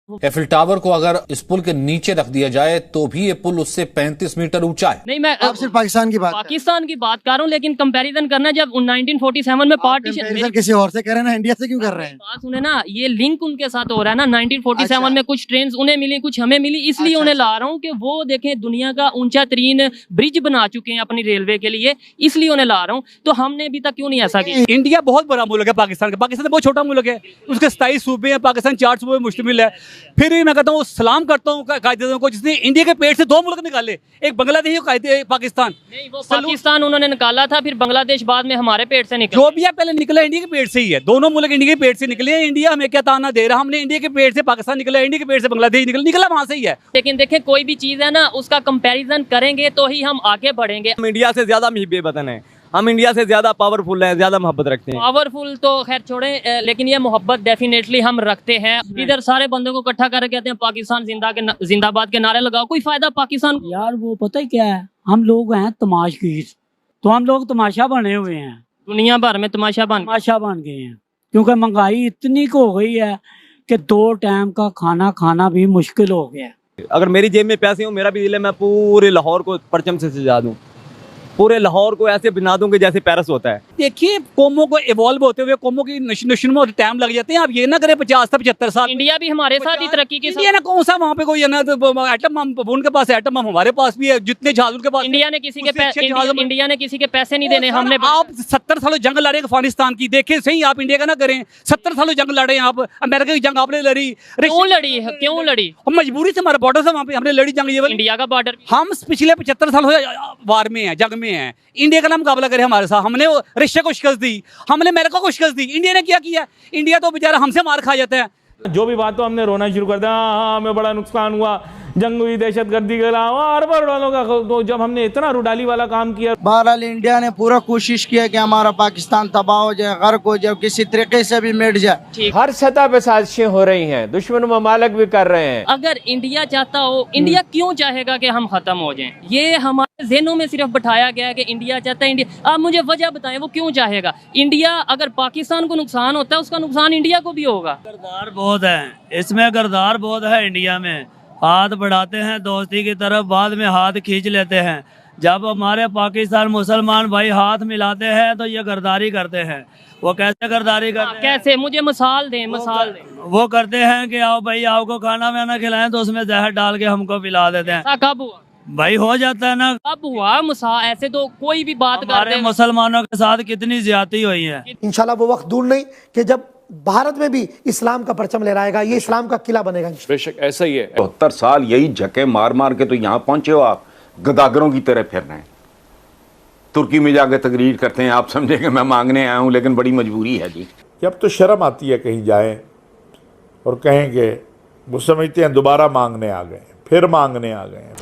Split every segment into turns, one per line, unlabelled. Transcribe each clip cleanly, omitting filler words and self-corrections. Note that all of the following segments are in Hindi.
एफिल टावर को अगर इस पुल के नीचे रख दिया जाए तो भी ये पुल उससे 35 मीटर ऊंचा है।
नहीं, मैं
आप सिर्फ पाकिस्तान की बात
कर रहा हूँ, लेकिन कंपैरिजन करना जब 1947 में पार्टीशन
किसी और से कर रहे हैं ना, इंडिया से क्यों कर रहे हैं?
बात सुने ना, ये लिंक उनके साथ हो रहा है ना। 1947 में कुछ ट्रेन उन्हें मिली, कुछ हमें मिली, इसलिए उन्हें ला रहा हूँ कि वो देखें दुनिया का ऊंचा तरीन ब्रिज बना चुके हैं अपनी रेलवे के लिए, इसलिए उन्हें ला रहा हूँ। तो हमने अभी तक क्यों नहीं ऐसा किया?
इंडिया बहुत बड़ा मुल्क है पाकिस्तान का। पाकिस्तान बहुत छोटा मुल्क है, उसके 27 सूबे हैं, पाकिस्तान 4 सूबे में मुश्तमिल है। फिर भी मैं कहता हूँ सलाम करता हूँ कायदेदारों को जिसने इंडिया के पेट से 2 मुल्क निकाले, एक बांग्लादेश और पाकिस्तान।
नहीं, वो पाकिस्तान उन्होंने निकाला था, फिर बांग्लादेश बाद में हमारे पेट से निकला।
जो भी है पहले निकला इंडिया के पेट से ही है। दोनों मुल्क इंडिया के पेट से निकले हैं। इंडिया हमें क्या ताना दे रहा है? हमने इंडिया के पेट से पाकिस्तान निकला, इंडिया के पेट से बांग्लादेश निकला वहां से ही है।
लेकिन देखें, कोई भी चीज है ना, उसका कंपैरिजन करेंगे तो ही हम आगे बढ़ेंगे।
हम इंडिया से ज्यादा मुहिब्बे वतन है, हम इंडिया से ज्यादा पावरफुल हैं, ज्यादा मोहब्बत रखते हैं।
पावरफुल तो खैर छोड़े, लेकिन ये मोहब्बत डेफिनेटली हम रखते हैं। इधर सारे बंदों को इकट्ठा करके कहते हैं पाकिस्तान जिंदाबाद के नारे लगाओ, कोई फायदा पाकिस्तान को?
यार वो पता है क्या है, हम लोग हैं तमाशगीर, तो हम लोग तमाशा बने हुए हैं,
दुनिया भर में तमाशा बन
गए हैं। क्योंकि महंगाई इतनी को हो गई है कि 2 टाइम का खाना खाना भी मुश्किल हो गया है।
अगर मेरी जेब में पैसे हो, मेरा भी दिल है मैं पूरे लाहौर को परचम से सजा दूं, पूरे लाहौर को ऐसे बना दूंगे जैसे पेरिस होता है।
देखिए, कौमों को इवॉल्व होते हुए कौमों की नशो में टाइम लग जाते हैं। आप ये ना करें 50 से 75 साल।
इंडिया भी हमारे साथ ही तरक्की की।
इंडिया ना कौन सा वहाँ पे कोई है ना, तो एटम बम उनके पास है, एटम बम हमारे पास भी है, जितने जहाज उनके पास।
इंडिया ने किसी के पैसे नहीं देने। हमने
आप 70 सालों जंग लड़े अफगानिस्तान की, देखें सही। आप इंडिया का ना करें, 70 सालों जंग लड़े आप। अमेरिका की जंग आपने लड़ी,
क्यों लड़ी?
मजबूरी से हमारा बॉर्डर से वहाँ पे हमने लड़ी जंग। ये
इंडिया का बॉर्डर
हम पिछले 75 साल वार में है, जंग में है। इंडिया का मुकाबला करे हमारे साथ, हमने रशिया को शिकस्त दी, हमने अमेरिका को शिकस्त दी। इंडिया ने क्या किया? इंडिया तो बेचारा हमसे मार खा जाता है।
जो भी बात तो हमने रोना शुरू कर दिया। हाँ, हमें बड़ा नुकसान हुआ, जंग हुई, दहशतगर्दी के अलावा अरबों डॉलरों का। तो जब हमने इतना रुडाली वाला काम किया,
बहरहाल इंडिया ने पूरा कोशिश किया कि हमारा पाकिस्तान तबाह हो जाए, गर्क हो जाए, किसी तरीके से भी मिट जाए।
हर सतह पे साजिशें हो रही हैं, दुश्मन ममालिक भी कर रहे हैं।
अगर इंडिया चाहता हो, इंडिया क्यों चाहेगा कि हम खत्म हो जाएं? ये हमारे ज़हनों में सिर्फ बिठाया गया है कि इंडिया चाहता है। इंडिया, आप मुझे वजह बताएं वो क्यों चाहेगा? इंडिया, अगर पाकिस्तान को नुकसान होता है, उसका नुकसान इंडिया को भी होगा।
गरदार बहुत है इसमें, गरदार बहुत है इंडिया में। हाथ बढ़ाते हैं दोस्ती की तरफ, बाद में हाथ खींच लेते हैं। जब हमारे पाकिस्तान मुसलमान भाई हाथ मिलाते हैं तो ये गरदारी करते हैं। वो कैसे गरदारी करते हैं?
कैसे? मुझे मिसाल दें।
वो करते हैं कि आओ भाई, आपको खाना में ना खिलाएं तो उसमें जहर डाल के हमको पिला देते हैं।
कब हुआ
भाई? हो जाता है ना,
कब हुआ? ऐसे तो कोई भी बात
हमारे मुसलमानों के साथ कितनी ज्यादती हुई है।
इंशाल्लाह वो वक्त दूर नहीं कि जब भारत में भी इस्लाम का परचम लहराएगा, ये इस्लाम का किला बनेगा।
बेशक ऐसा ही है। 72 साल यही झके मार मार के तो यहाँ पहुंचे हो आप, गदागरों की तरह फिर रहे हैं। तुर्की में जाकर तकरीर करते हैं, आप समझेंगे मैं मांगने आया हूँ, लेकिन बड़ी मजबूरी है जी।
अब तो शर्म आती है कहीं जाएं और कहेंगे, वो समझते हैं दोबारा मांगने आ गए, फिर मांगने आ गए।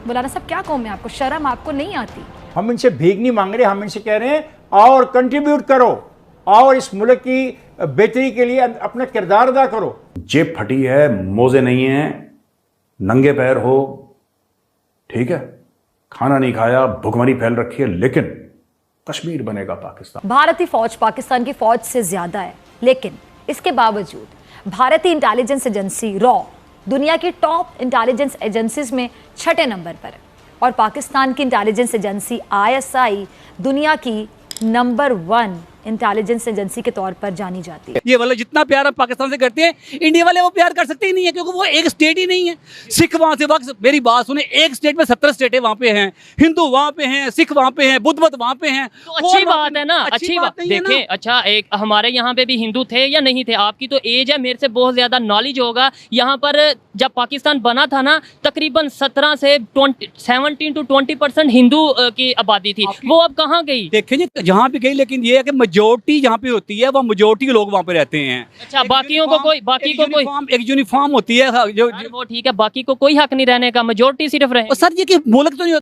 मौलाना साहब क्या कहूँ मैं आपको, शर्म आपको नहीं आती?
हम इनसे भीख नहीं मांग रहे, हम इनसे कह रहे हैं और कंट्रीब्यूट करो और इस मुल्क की बेहतरी के लिए अपना किरदार अदा करो।
जेब फटी है, मोजे नहीं है, नंगे पैर हो, ठीक है, खाना नहीं खाया, भुखमरी फैल रखी है, लेकिन कश्मीर बनेगा पाकिस्तान।
भारतीय फौज पाकिस्तान की फौज से ज्यादा है, लेकिन इसके बावजूद भारतीय इंटेलिजेंस एजेंसी रॉ दुनिया की टॉप इंटेलिजेंस एजेंसीज में 6ठे नंबर पर है, और पाकिस्तान की इंटेलिजेंस एजेंसी ISI दुनिया की नंबर 1 इंटेलिजेंस एजेंसी के तौर पर जानी जाती है।
ये वाले जितना प्यार हम पाकिस्तान से करते हैं, इंडिया वाले वो प्यार कर सकते ही नहीं है, क्योंकि वो एक स्टेट ही नहीं है। सिख वहां से, वक्त मेरी बात सुने, एक स्टेट में 17 स्टेटें वहां पे हैं, हिंदू वहां पे हैं, सिख वहां पे हैं, बुद्ध मत वहां पे हैं।
तो अच्छी बात है ना, अच्छी बात। देखें, अच्छा, एक हमारे यहाँ पे भी हिंदू थे या नहीं थे? आपकी तो एज है, मेरे से बहुत ज्यादा नॉलेज होगा। यहाँ पर जब पाकिस्तान बना था ना, तकरीबन 17 से 17 to 20% हिंदू की आबादी थी। वो अब कहाँ गई?
देखें जी, जहाँ भी गई, लेकिन ये है कि मेजोरिटी जहाँ पे होती है वो मेजोरिटी के लोग वहाँ पे रहते हैं।
अच्छा, बाकियों को कोई,
एक यूनिफॉर्म होती है जो
वो ठीक है, बाकी को कोई हक नहीं रहने का, मेजोरिटी सिर्फ रहे।
सर ये कि मुल्क तो नहीं